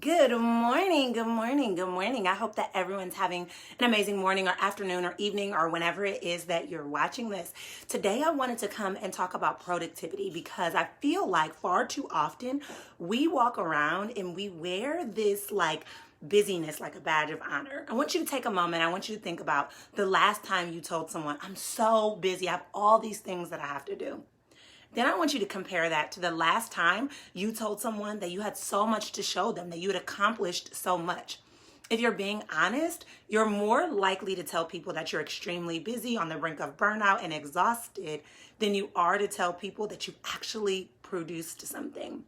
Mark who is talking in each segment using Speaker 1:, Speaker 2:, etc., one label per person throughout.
Speaker 1: Good morning, good morning, good morning. I hope that everyone's having an amazing morning or afternoon or evening or whenever it is that you're watching this. Today, I wanted to come and talk about productivity because I feel like far too often we walk around and we wear this busyness like a badge of honor. I want you to take a moment. I want you to think about the last time you told someone, I'm so busy. I have all these things that I have to do. Then I want you to compare that to the last time you told someone that you had so much to show them, that you had accomplished so much. If you're being honest, you're more likely to tell people that you're extremely busy, on the brink of burnout, and exhausted than you are to tell people that you've actually produced something.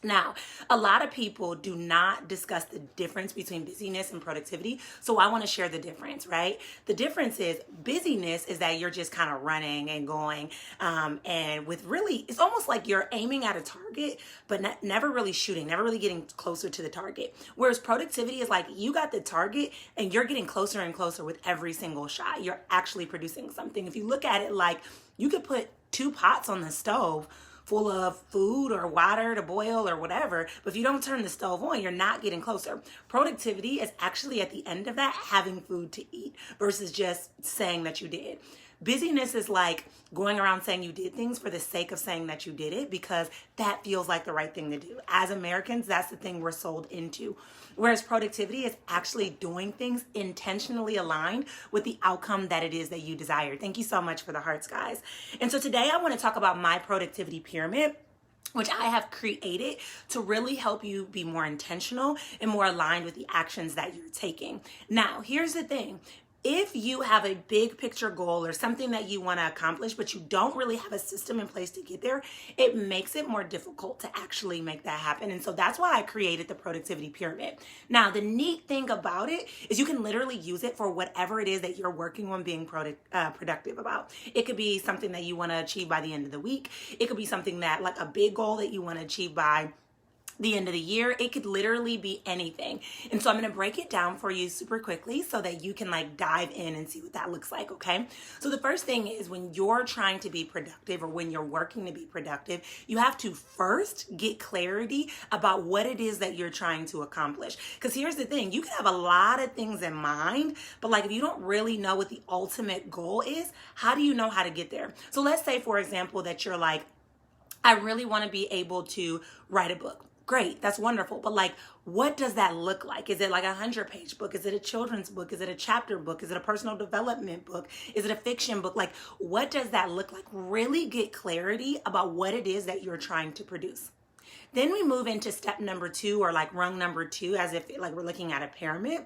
Speaker 1: Now, a lot of people do not discuss the difference between busyness and productivity. So I want to share the difference, right? The difference is busyness is that you're just kind of running and going. And with really, it's almost like you're aiming at a target, but never really shooting, never really getting closer to the target. Whereas productivity is like you got the target and you're getting closer and closer with every single shot. You're actually producing something. If you look at it like you could put 2 pots on the stove full of food or water to boil or whatever, but if you don't turn the stove on, you're not getting closer. Productivity is actually at the end of that having food to eat versus just saying that you did. Busyness is like going around saying you did things for the sake of saying that you did it because that feels like the right thing to do. As Americans, that's the thing we're sold into. Whereas productivity is actually doing things intentionally aligned with the outcome that it is that you desire. Thank you so much for the hearts, guys. And so today I want to talk about my productivity pyramid, which I have created to really help you be more intentional and more aligned with the actions that you're taking. Now, here's the thing. If you have a big picture goal or something that you want to accomplish, but you don't really have a system in place to get there, it makes it more difficult to actually make that happen. And so that's why I created the productivity pyramid. Now, the neat thing about it is you can literally use it for whatever it is that you're working on being productive about. It could be something that you want to achieve by the end of the week. It could be something that like a big goal that you want to achieve by the end of the year. It could literally be anything. And so I'm going to break it down for you super quickly so that you can dive in and see what that looks like. Okay. So the first thing is when you're trying to be productive or when you're working to be productive, you have to first get clarity about what it is that you're trying to accomplish. Because here's the thing, you can have a lot of things in mind, but if you don't really know what the ultimate goal is, how do you know how to get there? So let's say, for example, that you're like, I really want to be able to write a book. Great, that's wonderful. But what does that look like? Is it like a 100-page book? Is it a children's book? Is it a chapter book? Is it a personal development book? Is it a fiction book? What does that look like? Really get clarity about what it is that you're trying to produce. Then we move into step number 2 or rung number 2 as if we're looking at a pyramid.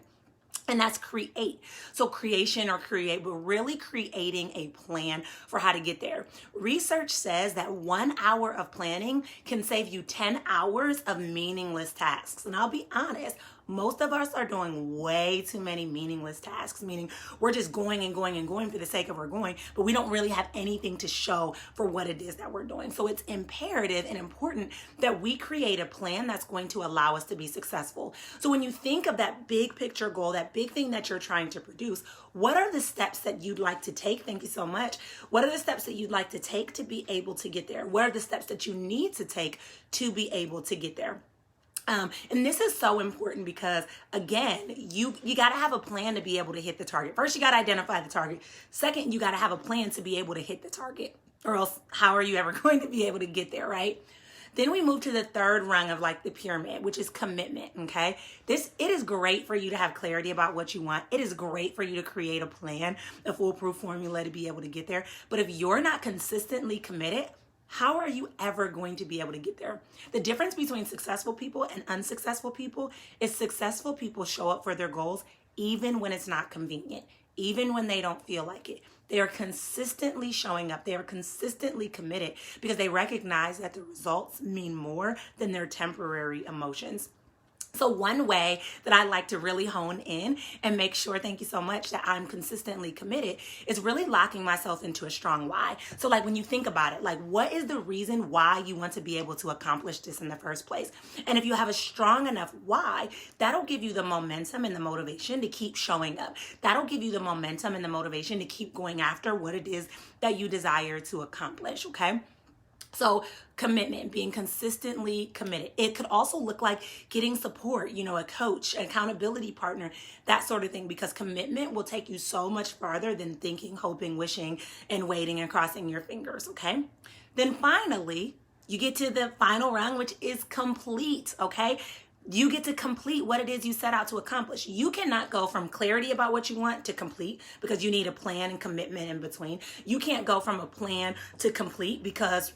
Speaker 1: And that's create. So creation or create, but really creating a plan for how to get there. Research says that 1 hour of planning can save you 10 hours of meaningless tasks. And I'll be honest, most of us are doing way too many meaningless tasks, meaning we're just going and going and going for the sake of we're going, but we don't really have anything to show for what it is that we're doing. So it's imperative and important that we create a plan that's going to allow us to be successful. So when you think of that big picture goal, that big thing that you're trying to produce, what are the steps that you'd like to take? Thank you so much. What are the steps that you'd like to take to be able to get there? What are the steps that you need to take to be able to get there? And this is so important because, again, you got to have a plan to be able to hit the target. First, you got to identify the target. Second, you got to have a plan to be able to hit the target, or else how are you ever going to be able to get there, right? Then we move to the third rung of the pyramid, which is commitment, okay? It is great for you to have clarity about what you want. It is great for you to create a plan, a foolproof formula to be able to get there. But if you're not consistently committed, how are you ever going to be able to get there? The difference between successful people and unsuccessful people is successful people show up for their goals even when it's not convenient, even when they don't feel like it. They are consistently showing up. They are consistently committed because they recognize that the results mean more than their temporary emotions. So one way that I like to really hone in and make sure, thank you so much, that I'm consistently committed is really locking myself into a strong why. So when you think about it, what is the reason why you want to be able to accomplish this in the first place? And if you have a strong enough why, that'll give you the momentum and the motivation to keep showing up. That'll give you the momentum and the motivation to keep going after what it is that you desire to accomplish, okay? So commitment, being consistently committed. It could also look like getting support, a coach, accountability partner, that sort of thing, because commitment will take you so much farther than thinking, hoping, wishing, and waiting and crossing your fingers, okay? Then finally, you get to the final rung, which is complete, okay? You get to complete what it is you set out to accomplish. You cannot go from clarity about what you want to complete because you need a plan and commitment in between. You can't go from a plan to complete because,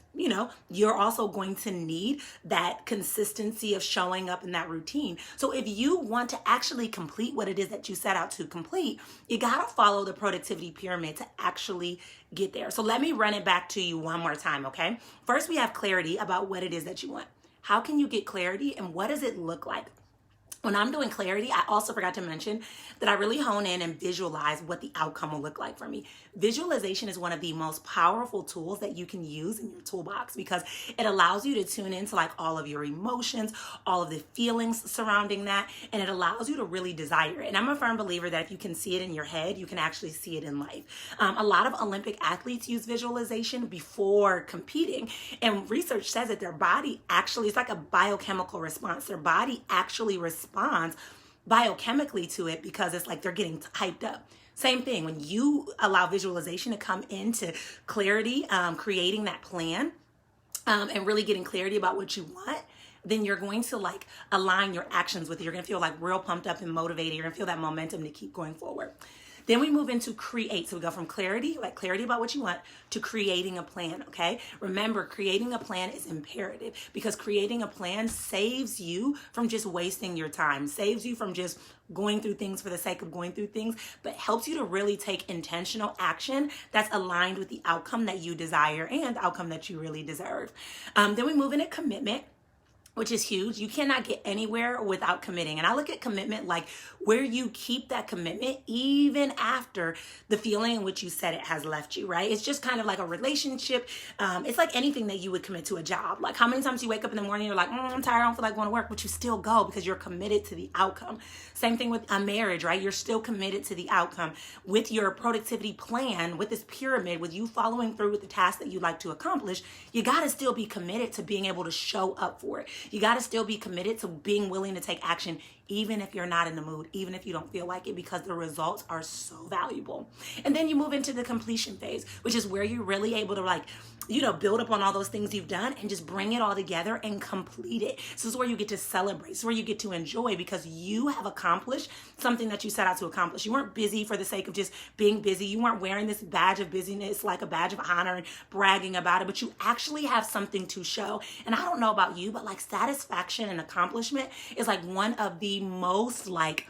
Speaker 1: you're also going to need that consistency of showing up in that routine. So if you want to actually complete what it is that you set out to complete, you got to follow the productivity pyramid to actually get there. So let me run it back to you one more time, okay? First, we have clarity about what it is that you want. How can you get clarity and what does it look like? When I'm doing clarity, I also forgot to mention that I really hone in and visualize what the outcome will look like for me. Visualization is one of the most powerful tools that you can use in your toolbox because it allows you to tune into like all of your emotions, all of the feelings surrounding that, and it allows you to really desire it. And I'm a firm believer that if you can see it in your head, you can actually see it in life. A lot of Olympic athletes use visualization before competing, and research says that their body actually, it's like a biochemical response. Their body actually responds biochemically to it because it's like they're getting hyped up. Same thing, when you allow visualization to come into clarity, creating that plan, and really getting clarity about what you want, then you're going to like align your actions with it. You're going to feel like real pumped up and motivated. You're going to feel that momentum to keep going forward. Then we move into create. So we go from clarity, like clarity about what you want, to creating a plan, okay? Remember, creating a plan is imperative because creating a plan saves you from just wasting your time, saves you from just going through things for the sake of going through things, but helps you to really take intentional action that's aligned with the outcome that you desire and the outcome that you really deserve. Then we move into commitment, which is huge. You cannot get anywhere without committing. And I look at commitment like where you keep that commitment even after the feeling in which you said it has left you, right? It's just kind of like a relationship. It's like anything that you would commit to a job. Like how many times you wake up in the morning, you're like, I'm tired, I don't feel like going to work, but you still go because you're committed to the outcome. Same thing with a marriage, right? You're still committed to the outcome. With your productivity plan, with this pyramid, with you following through with the task that you'd like to accomplish, you got to still be committed to being able to show up for it. You got to still be committed to being willing to take action, even if you're not in the mood, even if you don't feel like it, because the results are so valuable. And then you move into the completion phase, which is where you're really able to build up on all those things you've done and just bring it all together and complete it. This is where you get to celebrate. This is where you get to enjoy because you have accomplished something that you set out to accomplish. You weren't busy for the sake of just being busy. You weren't wearing this badge of busyness like a badge of honor and bragging about it, but you actually have something to show. And I don't know about you, but like satisfaction and accomplishment is like one of the most like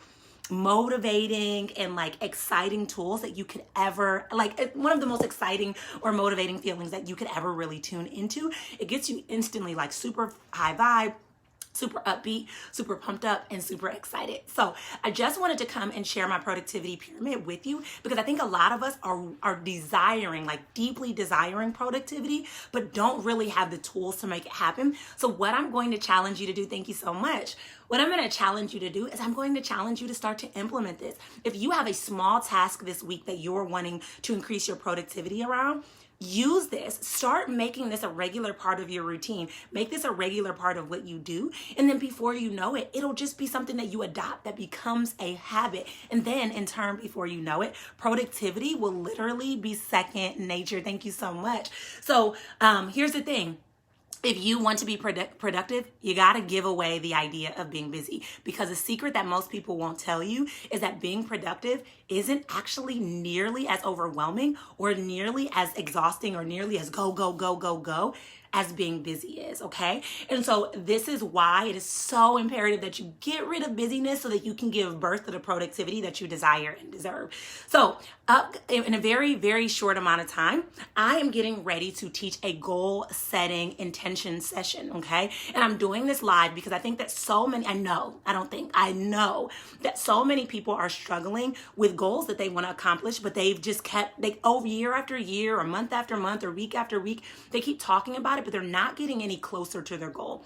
Speaker 1: motivating and like exciting tools that you could ever, like one of the most exciting or motivating feelings that you could ever really tune into. It gets you instantly like super high vibe, super upbeat, super pumped up, and super excited. So I just wanted to come and share my productivity pyramid with you because I think a lot of us are desiring, like deeply desiring productivity, but don't really have the tools to make it happen. So what I'm going to challenge you to do, thank you so much. What I'm going to challenge you to do is I'm going to challenge you to start to implement this. If you have a small task this week that you're wanting to increase your productivity around, use this. Start making this a regular part of your routine. Make this a regular part of what you do. And then before you know it, it'll just be something that you adopt that becomes a habit. And then in turn, before you know it, productivity will literally be second nature. Thank you so much. So here's the thing. If you want to be productive, you got to give away the idea of being busy, because a secret that most people won't tell you is that being productive isn't actually nearly as overwhelming or nearly as exhausting or nearly as go as being busy is, okay? And so this is why it is so imperative that you get rid of busyness so that you can give birth to the productivity that you desire and deserve. So in a very, very short amount of time, I am getting ready to teach a goal setting intention session, okay? And I'm doing this live because I think that I know that so many people are struggling with goals that they want to accomplish, but they've just over year after year or month after month or week after week, they keep talking about it, but they're not getting any closer to their goal.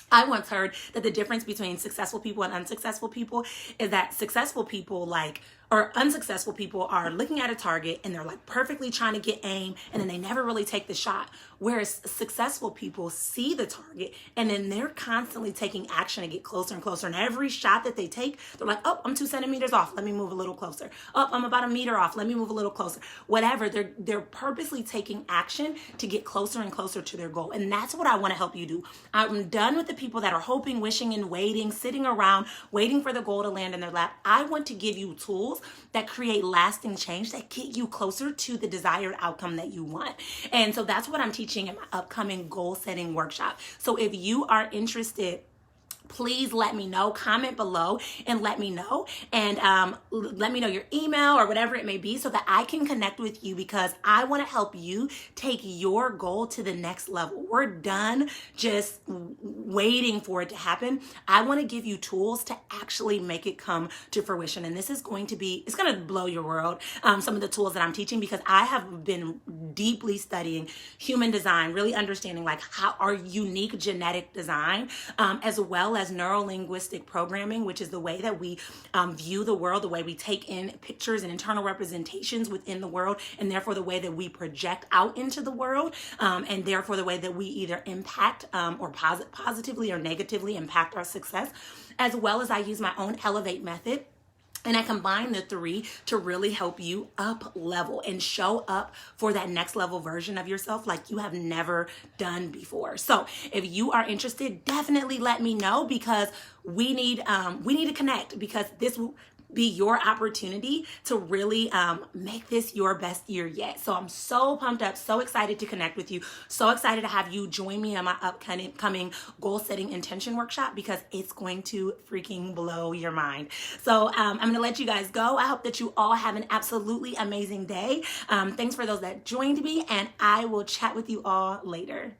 Speaker 1: I once heard that the difference between successful people and unsuccessful people is that successful people or unsuccessful people are looking at a target and they're like perfectly trying to get aim, and then they never really take the shot. Whereas successful people see the target and then they're constantly taking action to get closer and closer. And every shot that they take, they're like, oh, I'm 2 centimeters off. Let me move a little closer. Oh, I'm about 1 meter off. Let me move a little closer. Whatever. They're purposely taking action to get closer and closer to their goal. And that's what I want to help you do. I'm done with the people that are hoping, wishing, and waiting, sitting around, waiting for the goal to land in their lap. I want to give you tools that create lasting change, that get you closer to the desired outcome that you want. And so that's what I'm teaching in my upcoming goal setting workshop. So if you are interested, please let me know. Comment below and let me know. And let me know your email or whatever it may be so that I can connect with you, because I want to help you take your goal to the next level. We're done just waiting for it to happen. I want to give you tools to actually make it come to fruition. And this is going to be, it's going to blow your world, some of the tools that I'm teaching, because I have been deeply studying human design, really understanding like how our unique genetic design, as well as neuro-linguistic programming, which is the way that we view the world, the way we take in pictures and internal representations within the world, and therefore the way that we project out into the world, and therefore the way that we either impact or positively or negatively impact our success, as well as I use my own Elevate method. And I combine the 3 to really help you up level and show up for that next level version of yourself like you have never done before. So if you are interested, definitely let me know, because we need to connect, because this will be your opportunity to really make this your best year yet. So I'm so pumped up, so excited to connect with you, so excited to have you join me in my upcoming goal setting intention workshop, because it's going to freaking blow your mind. So I'm going to let you guys go. I hope that you all have an absolutely amazing day. Thanks for those that joined me, and I will chat with you all later.